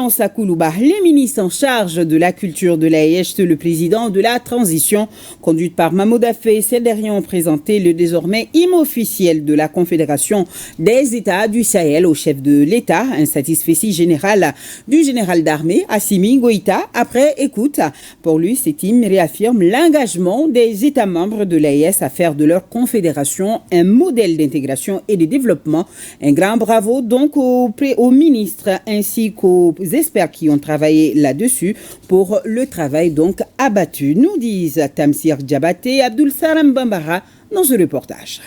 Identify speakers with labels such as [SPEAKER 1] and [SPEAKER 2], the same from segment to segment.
[SPEAKER 1] Moussa Koulouba, le ministre en charge de la culture de l'AES, le président de la transition, conduite par Mahmoud Afé, ces derniers ont présenté le désormais hymne officiel de la Confédération des États du Sahel au chef de l'État, un satisfait général du général d'armée Assimi Goïta. Après écoute, pour lui, cet hymne réaffirme l'engagement des États membres de l'AES à faire de leur confédération un modèle d'intégration et de développement. Un grand bravo donc au ministre ainsi qu'aux experts qui ont travaillé là-dessus pour le travail donc abattu. Nous disent Tamsir Djabaté et Abdul Salam Bambara dans ce reportage.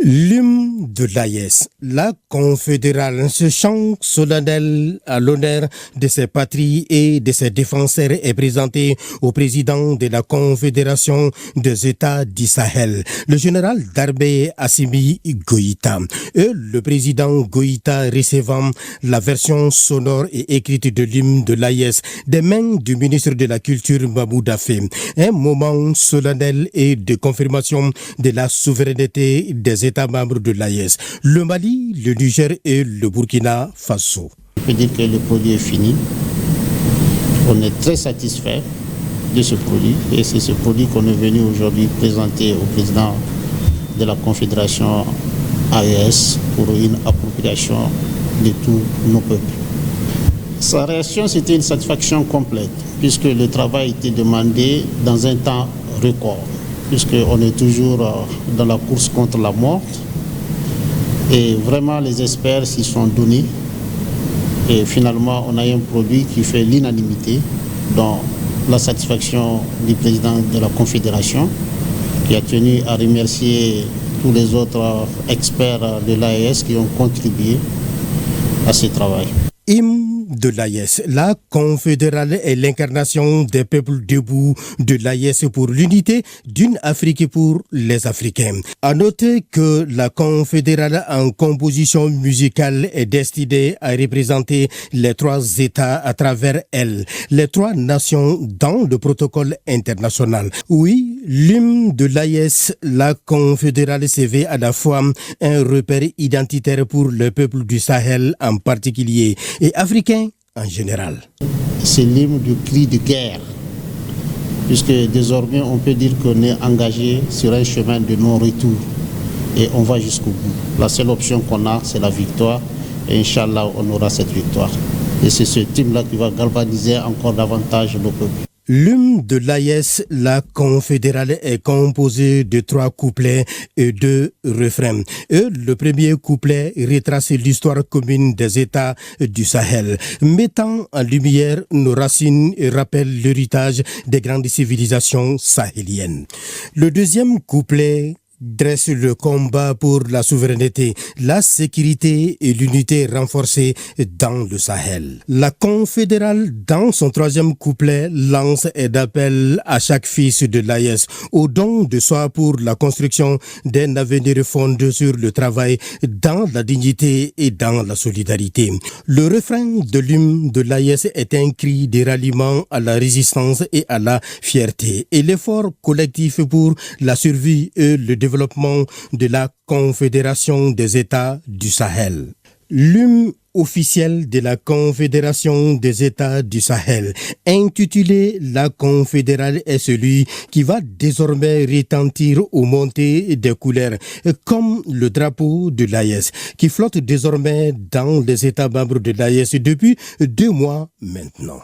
[SPEAKER 2] L'hymne de l'AES, la confédérale, ce chant solennel à l'honneur de ses patries et de ses défenseurs est présenté au président de la Confédération des États du Sahel, le général d'armée Assimi Goïta. Et le président Goïta recevant la version sonore et écrite de l'hymne de l'AES des mains du ministre de la Culture Mahmoud Afé. Un moment solennel et de confirmation de la souveraineté des États membres de l'AES, le Mali, le Niger et le Burkina Faso.
[SPEAKER 3] Je peux dire que le produit est fini. On est très satisfait de ce produit et c'est ce produit qu'on est venu aujourd'hui présenter au président de la Confédération AES pour une appropriation de tous nos peuples. Sa réaction, c'était une satisfaction complète puisque le travail était demandé dans un temps record. Puisqu'on est toujours dans la course contre la mort. Et vraiment, les experts s'y sont donnés. Et finalement, on a un produit qui fait l'unanimité, dont la satisfaction du président de la Confédération, qui a tenu à remercier tous les autres experts de l'AES qui ont contribué à ce travail.
[SPEAKER 2] De l'AES, la confédérale est l'incarnation des peuples debout de l'AES pour l'unité d'une Afrique pour les Africains. À noter que la confédérale en composition musicale est destinée à représenter les trois États à travers elle, les trois nations dans le protocole international. Oui, l'hymne de l'AES, la confédérale se veut à la fois un repère identitaire pour le peuple du Sahel en particulier et africain en général.
[SPEAKER 3] C'est l'hymne du cri de guerre, puisque désormais on peut dire qu'on est engagé sur un chemin de non-retour et on va jusqu'au bout. La seule option qu'on a, c'est la victoire et Inch'Allah, on aura cette victoire. Et c'est ce hymne-là qui va galvaniser encore davantage nos peuples.
[SPEAKER 2] L'hymne de l'AES, la confédérale, est composé de 3 couplets et 2 refrains. Et le premier couplet retrace l'histoire commune des États du Sahel, mettant en lumière nos racines et rappelle l'héritage des grandes civilisations sahéliennes. Le deuxième couplet dresse le combat pour la souveraineté, la sécurité et l'unité renforcée dans le Sahel. La confédérale, dans son 3e couplet, lance un appel à chaque fils de l'AES au don de soi pour la construction d'un avenir fondé sur le travail dans la dignité et dans la solidarité. Le refrain de l'hymne de l'AES est un cri de ralliement à la résistance et à la fierté et l'effort collectif pour la survie et le développement de la Confédération des États du Sahel. L'hymne officiel de la Confédération des États du Sahel, intitulé La Confédérale, est celui qui va désormais retentir aux montées des couleurs, comme le drapeau de l'AES, qui flotte désormais dans les États membres de l'AES depuis 2 mois maintenant.